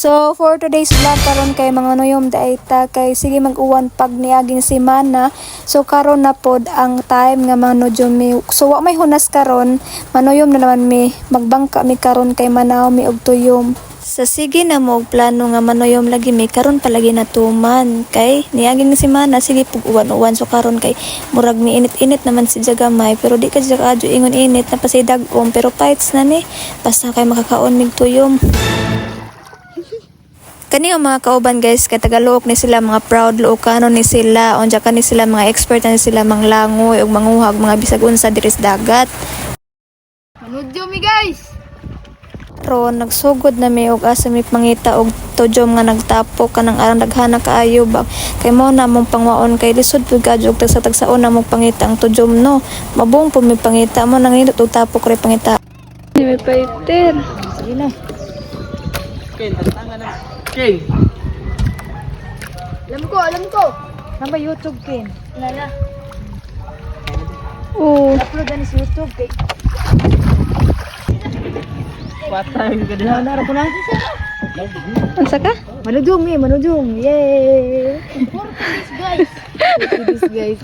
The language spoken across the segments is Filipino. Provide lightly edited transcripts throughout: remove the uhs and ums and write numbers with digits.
So for today's vlog karon kay mga noyom daita kay sige mag-uwan pag niaging semana. So karon na pod ang time nga mga noyom mi. So wa may hunas karon, manoyom na naman mi magbangka mi karon kay manaw mi og tuyom. Sa sige na mo og plano nga manoyom lagi mi karon palagi na tuman kay niaging semana sige pug uwan-uwan so karon kay murag ni init-init naman si Jagamay pero di ka adyo ingon init na pasidag-om pero fights na ni basta kay makakaon mig tuyom. Kani ang mga kauban guys, kay Tagalog ni sila mga proud Ilocano ni sila, onja kani sila mga expert na ni sila manglangoy ug manguhag mga bisag unsa diri sa dagat. Manudyo mi guys. Ron nagsugod na mi og asa mi pangita og tujom nga nagtapo kanang arang daghana kaayo ba. Kay mo na mong pangwaon kay lisod pud kadyo og sa tagsaon na mong pangita ang tujom no. Mabong pud mi pangita mo nang nindot og tapok ray pangita. Di mi paiter. Sige na. Ken, tantangan na. Ken. Alam ko. Namba YouTube kin. Nana. Oo. Upload na sa YouTube kay. Patay ka diha. Nara ko na. Unsa ka? Manudong. Yay. Guys. This guys.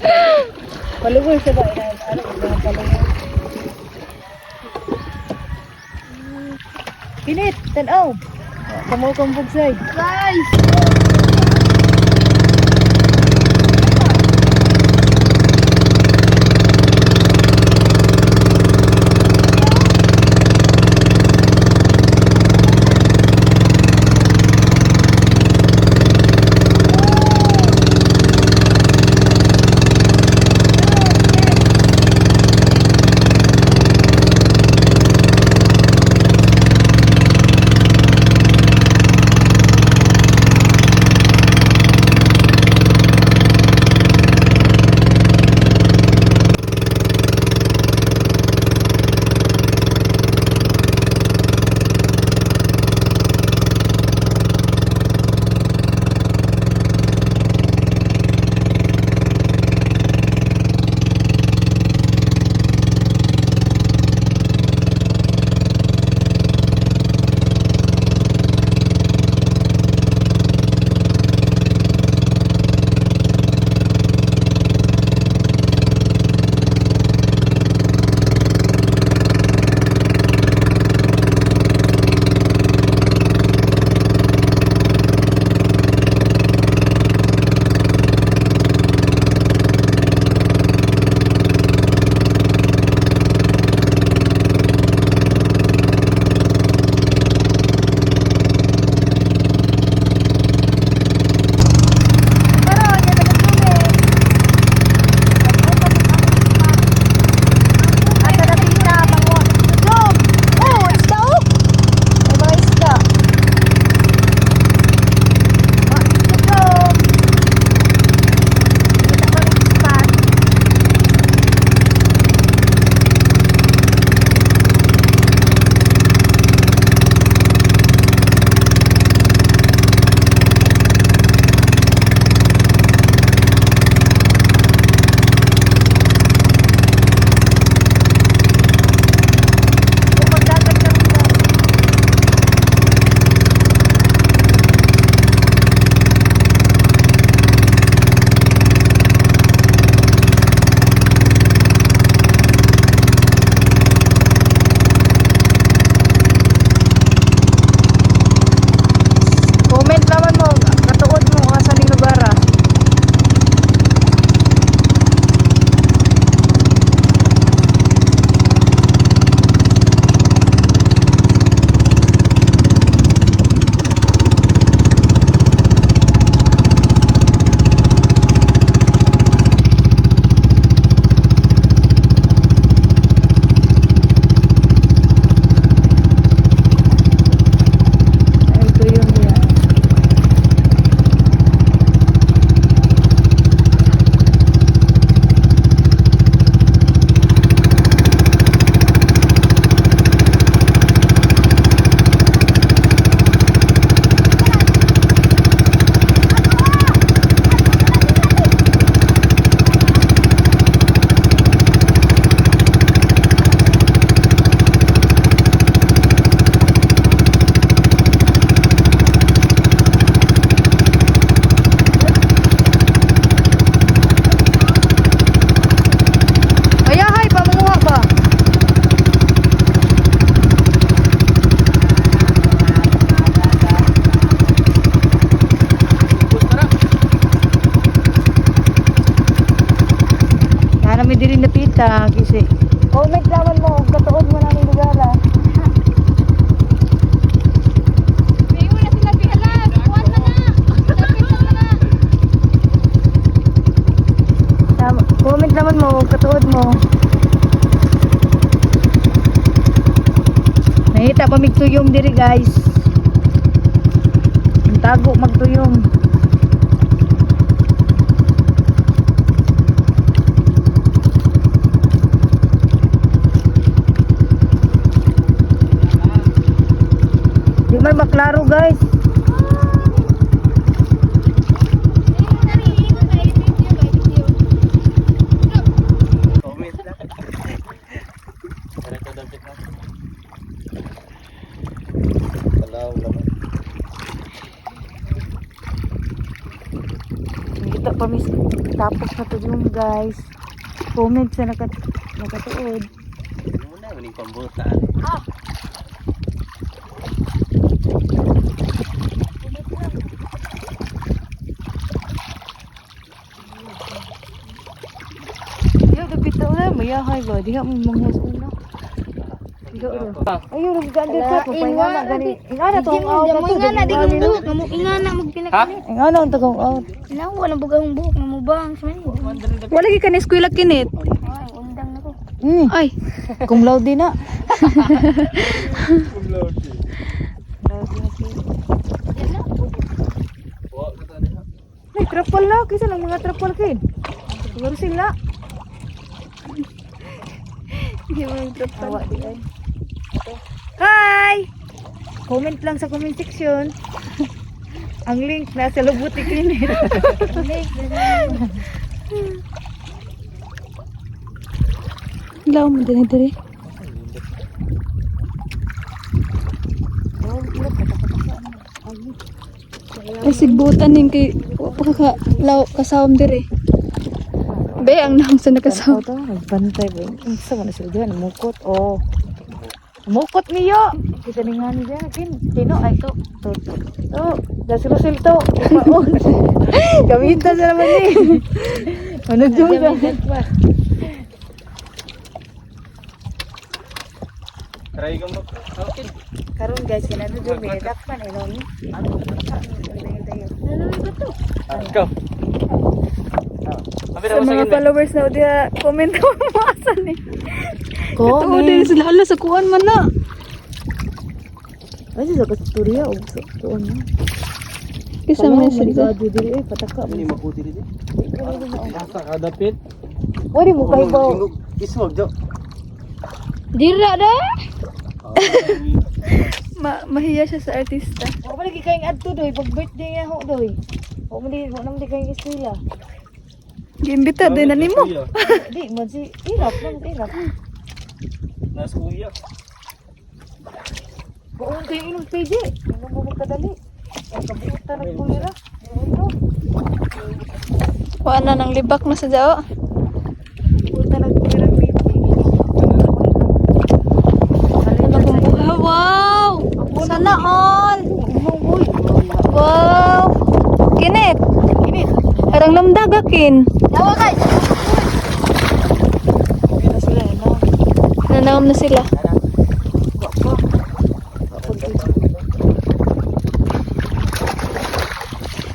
Palugoy sa ba? Ano ba palugoy? Pinit, tanaw. Kamo kong bugsay. Guys. kami tuyom diri guys. Ang tago magtuyom. Di man maklaro guys. Comment na. Diretso dapat na. Talaw naman. Kita pa mis tapos na to yung guys. Comment sa nakatuod. Muna, maning pambutan. Yo, dapit na mayahay ba? Di ka mo manghus una. Diga ro. Ayo ro ganda ka pa ingana gani. Ingana to ang out Mo ingana di kong buhok na mo ingana mo pinakalit. Ingana ang tagang out. Nawa na bugang buhok na mo bang sa man. Wala gyud ka ni eskwela kinit. Ay, undang na ko. Ay, Cum laude na. Ay, trapal na. Kisa lang mga trapal kid. Siguro sila. hindi mo nagtrapal. Tawa di ay. Hi! Comment lang sa comment section. Ang link nasa Lubuti Clinic. Law mo din diri. Ay sigbutan ning kay wa pa ka law kasawom diri. Be ang nang sa nakasaw. Ito, nagbantay ba? Ang sa mga sila dyan, mukot. Oh. Mukot niyo! Kita ni nga niya. Tino, ay to. To. Dasirusil to. Ipaon. Kaminta sa naman eh. Ano dyan ba? Try ka mo. Okay. Karon guys, kinano dyan. May dakpan eh. Noni. Ano ba to? Go. Sa mga followers na dia comment ko mo asan ni. Ito Comment. din sila hala sa kuan man na. Ay, sa kasturya. O sa tuon na. Kisa man sila. Maligado diri eh. Pataka. Ini mabuti dito. Nasa kadapit. Wari mo kayo ba? Iswag daw. Dira da. Mahiya siya sa artista. Huwag mo lagi kayong adto doy. Pag birthday nga ho doy. Huwag mo naman di kayong eskwela. Giimbita din na nimo. Di, man si Irap lang, Irap. Nas kuya. Buong kayo inom PJ. Ano mo magkadali? Ang kabuta na kulira. Ito. Wa na nang libak na sa dao. Kabuta na kulira PJ. Wow! Sana all. Wow! Kinit. Init. Arang namdagakin. Nawa kay. Okay na sila, no? Nanawam na sila.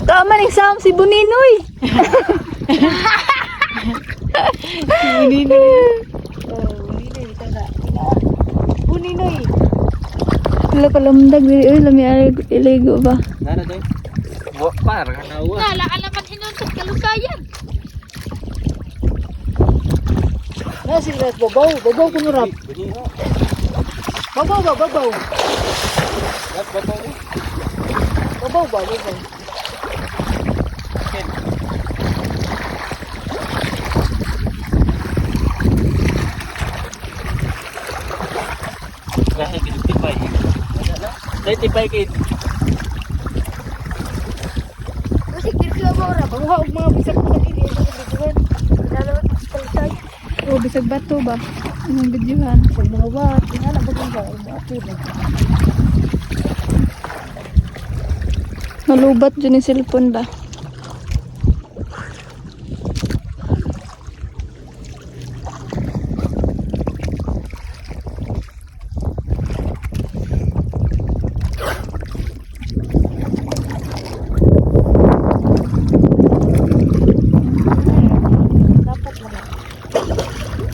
Tama ni Sam si Buninoy. Buninoy. Buninoy, ito na. Buninoy. Wala kalamdag diri oy lami iligo ba. Nana doy. Wa par kana wa. Kala alaman hinuntot kalusayan. Na sila, babaw. Babaw ko nurap. Babaw ba, babaw. Lat bato. Babaw ba, babaw. Kasi kitipay. Dai tipay kay. Kasi kirkiwa mo ra. Panguha og mga bisag ko lagi dito sa bituan. Dalawa kalusayan. O bisag bato ba? Anong videohan? Pag mga wat, tingala ba kung ba? Okay ba? Nalubat dyan yung cellphone ba?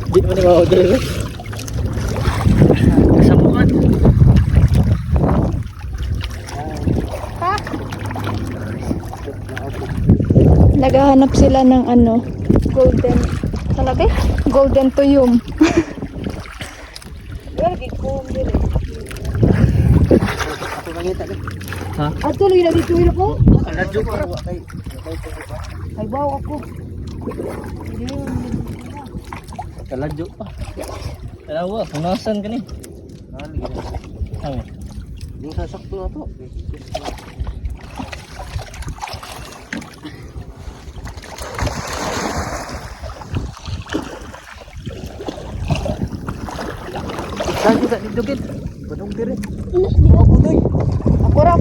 Di mo ni ma-order. Sa bukan. Naghahanap sila ng ano, golden, ano ba? Golden tuyum. Ha? Ato lagi na dito ko. Kaladyo pa. Ay bawa ako. Kaladyo pa. Dalawa, punasan ka ni. Ay. Yung sasakto na to. Saan kita didugit? Badong diri. Akura.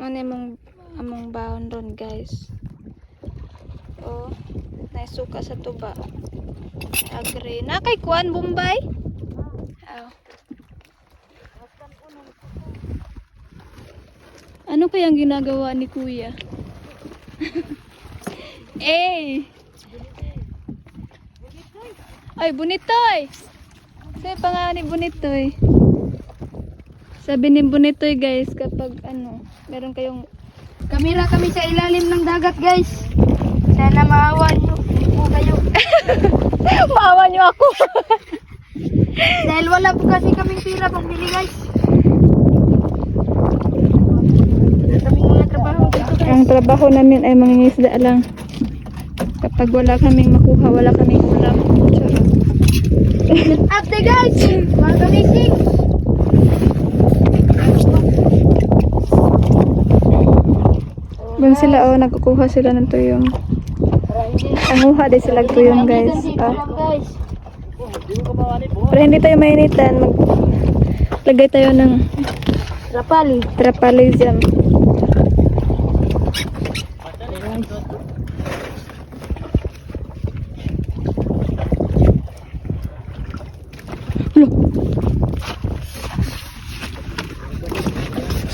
Ano among baon ron guys. Oh, naisuka sa tuba. Agre. Na kay kuan Bombay? Oh. Ano kayang ginagawa ni Kuya? Eh. Ay, Bunitoy. Say pa nga ni Bunitoy. Sabi ni Bunitoy guys, kapag ano, meron kayong Kamera kami sa ilalim ng dagat, guys. Sana maawa niyo po kayo. maawa niyo ako. Dahil wala po kasi kaming pira pambili, guys. Wala kaming mga trabaho dito, guys. Ang trabaho namin ay mangingisda lang. Kapag wala kaming makuha, wala kaming ulam. Charot. Update, guys. Mga kamising. Doon sila nagkukuha sila ng tuyong. Nanguha din sila ng tuyong guys. Guys. Pero hindi tayo mainitan. Maglagay tayo ng Rapali. trapalism.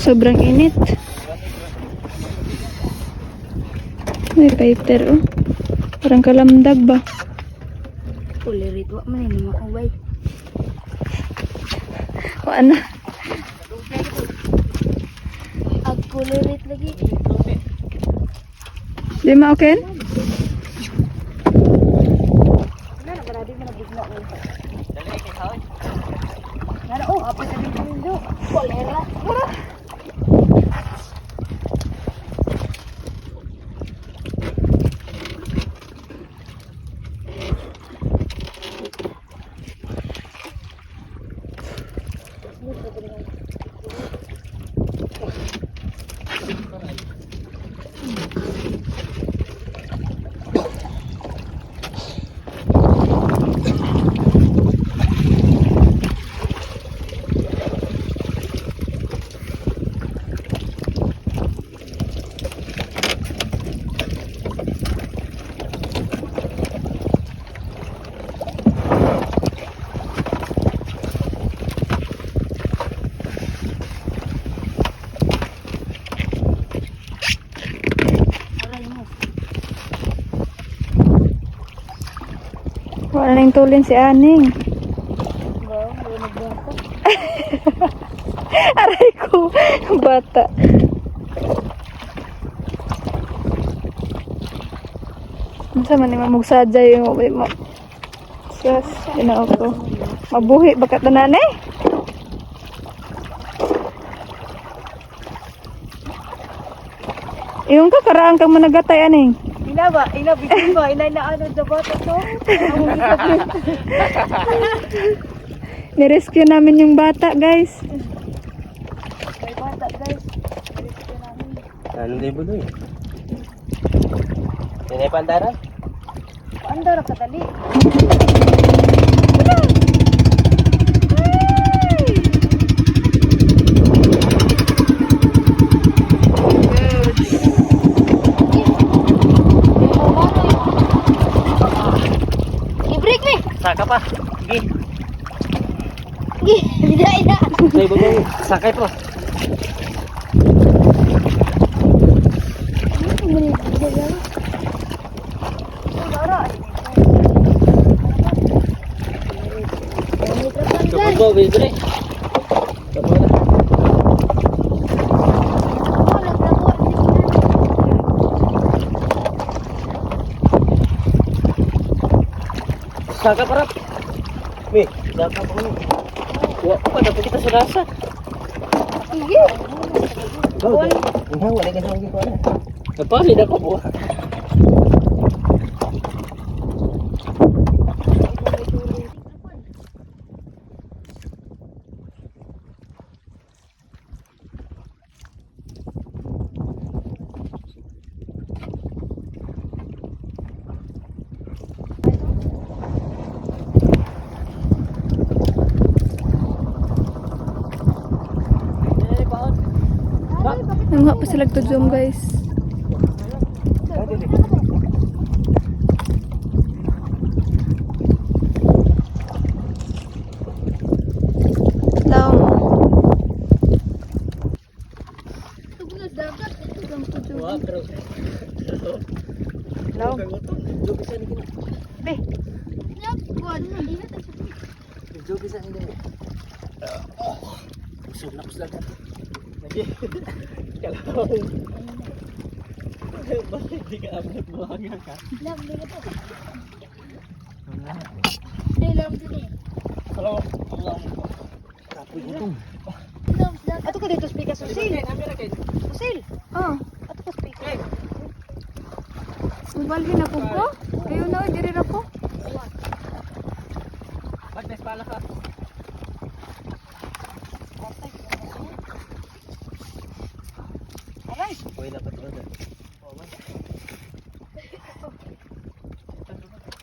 Sobrang init. May fighter oh. Parang kalamdag ba? Kulirit, wak man yun mga kubay. O ano? Ag kulirit lagi. Di ma okay? Kolera. Wala nang tulin si Aning. Aray ko, bata. Masa man ni mamugsadya yung sus, ginoo ko. Mabuhi bakat na nanay. Yung ka karaan kang managatay Aning. Bitin ba? Ina na ano sa bata to? Nirescue namin yung bata, guys. May bata guys. Ano din ba doon? Tinay pandaran? Ando ra kadali. I-break me. Saka pa. Sige. Biday na. Say babang sakay pa. Kapo ba, Dre? Kapo na. Saka para. Mi, saka pa ko. Wa ko kada kita sa rasa. Sige. Bawal. Hindi wala ka sa ko na. Napali na ko buha. Nangha pa sila to zoom guys. Daw mo. Tugunas dagat. Tugang tujuh. Wa pero. Hello? Jogi sa ni. Be, Yak, kuan. Hindi na tayo. Jogi sa ni. Kusog na kusog. Lagi. Kalau. Basta di ka abot buhangin ka. Lam, hindi na to. Hindi, lam sini. Kalau Allah. Kapoy utong. Lam, dagat. ato ka dito speaker Susil. Susil. Oh, Ato ka speaker. subalhin ako ko. Kayo na diri ra ko. Pag pala ka. Aray, Boy na patulad.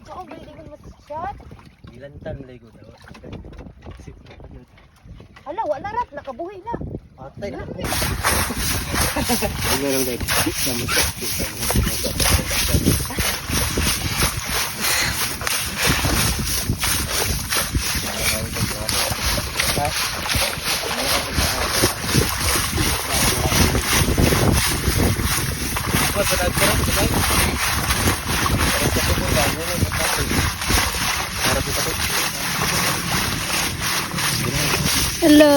saan ba hindi mo masyat? Ilantan lego daw. Hala, wala rat, nakabuhi na. Patay na. Ay meron guys. Hello.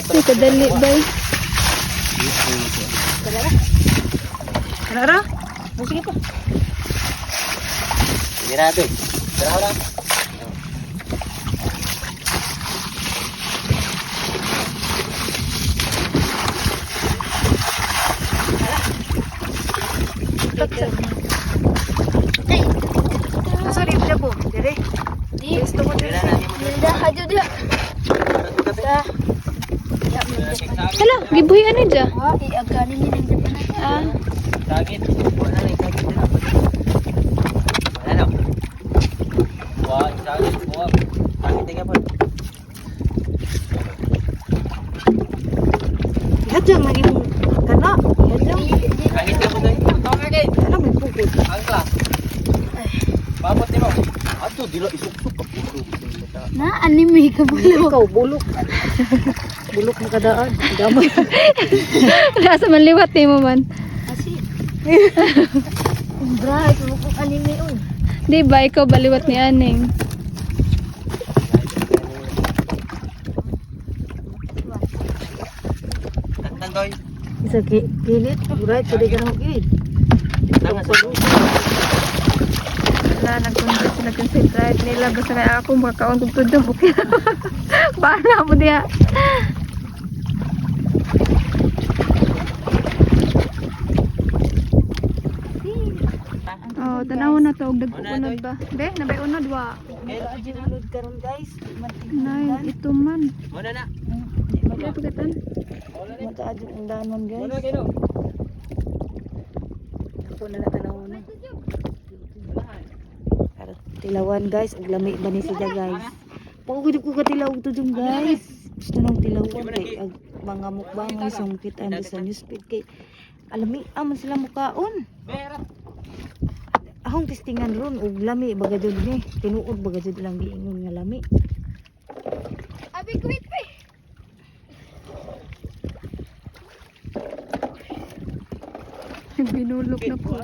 Ito kadali bay. Ara? Sige pa. Mirado. Tara. Sorry, udah po. Jadi, Di. gusto mo din. Minda aja dia. Dah. Ya, minda. Hala, gibuhi ani dya. Wah, iaganin ni ng Japan. Ah, Sagit. Wala na sagit na. Wala na. Wah, sagit. Wah. Sagit tinggal pun. Lihat dyan, lagi mo. Kana. Lihat dyan. Sagit na po tayo. Tawag agad. Kana, may pukul. Angkla. Babot ni mo. Ato dilo isuk-suk ka puso. Na, anime ka Bulok. Ikaw, bulok. Bulok na kadaan. Damay. wala sa manliwat ni mo man. Asin. Umbra, ito mo kung anime on. Di ba ikaw baliwat ni Aning? Tantoy. Isa kilit. Buray, pwede ka na magkid. Tangan sa Wala, nag-concentrate nila. Basta na ako makakaon kong tudong. Okay na. Bahala mo diya. Oh, tanaw na to. Dagpunod ba? Be, nabay unod wa. Aji ulod karon guys. Nay, ito man. Muna na. Wala pagkatan. Mata aji undanon Muna guys. kayo. Ako na natanaw na. Para tilawan guys, ug lami ba ni siya guys. Pagugid ko ka tilaw to dun guys. Gusto nang tilawan kay ag mga mukbang ay sungkit ang sa newsfeed kay alami aman sila mukaon. Ahong testingan ron ug lami baga jud ni. Tinuod baga jud lang giingon nga lami. Abi, kuwit pa eh. Binulok na po.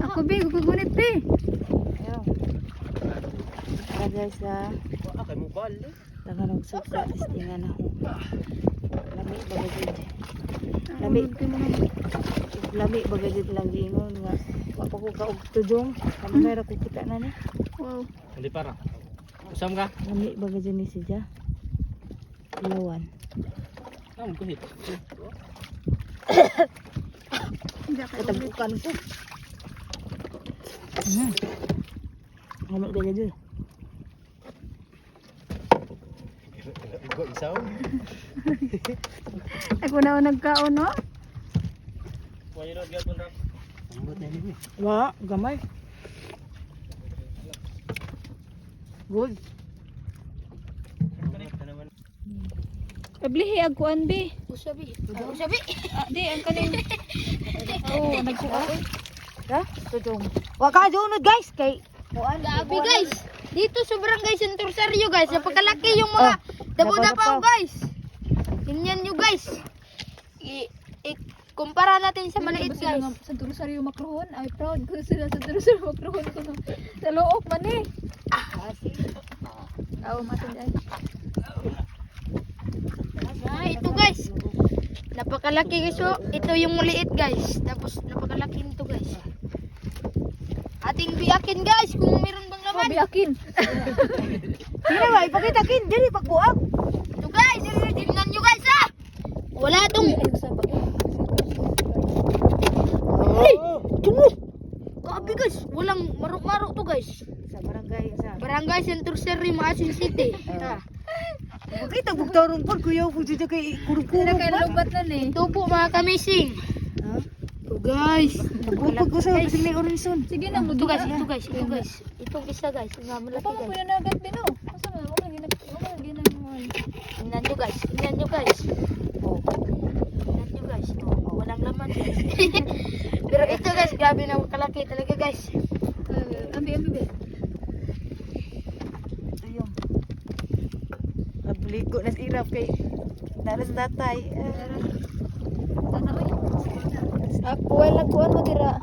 Ako be, gugunit be. Ayo. Para guys Wala kay mo bal. tangan og suka testingan ako. Lami baga jud. Lami. Lami. Lami bagay dito lang giingon nga. Wa pa ko kaog tudong. Ano meron ko kita na ni. Wow. Hindi para. Usam ka? Lami bagay dyan ni siya. Ilawan. Namun ko hit. Katampukan ko. Lami bagay dyan. Go isaw. Ako na nagkaon, no? Kuya lo gyapon ra. Ambot na ni. Wa, gamay. Good. Naman. Ablihi agkuan bi. Usabi. Usabi. Di ang kaning. Oh, nagkuha. Ha? Tudong. Wa ka dunod guys kay Grabe guys. Dito sa barangay Centro Rosario guys. Napakalaki yung mga dabo-dabaw guys. Tingnan nyo guys. Kumpara natin sa maliit guys. Sa Rosario Macrohon. Ay proud ko sila sa Rosario Macrohon ko. Sa loob man eh. Oh, matin ay. Ito guys. Napakalaki guys. Oh. Ito yung maliit guys. Tapos napakalaki nito guys. Ating biyakin guys kung meron bang laman. Biyakin. sino ba ipakita kin diri pagbuak. Ito guys. Tingnan nyo guys ah. Wala tong. Hey! Tunggu! Grabe guys. Walang marok-marok to guys. Sa Barangay Centro Rosario, Maasin City. Kita bugtarong pag kuya ko dito kay kurukuro. Kaya lubat na ni. Ito po mga kamising. Ito guys. Pag ko sa sili Orinson. Sige na mo. Ito guys. Itong isa guys. Nga malaki Papa mo guys. kuya na agad bino. Asa man ako ginagawa. Tingnan nyo guys. Tingnan nyo guys. Tingnan nyo guys. Walang laman guys. Pero ito guys, grabe na kalaki talaga guys. Ambi. Ayun. Nabligo na irap kay naras tatay. Ako wala kuan mo dira.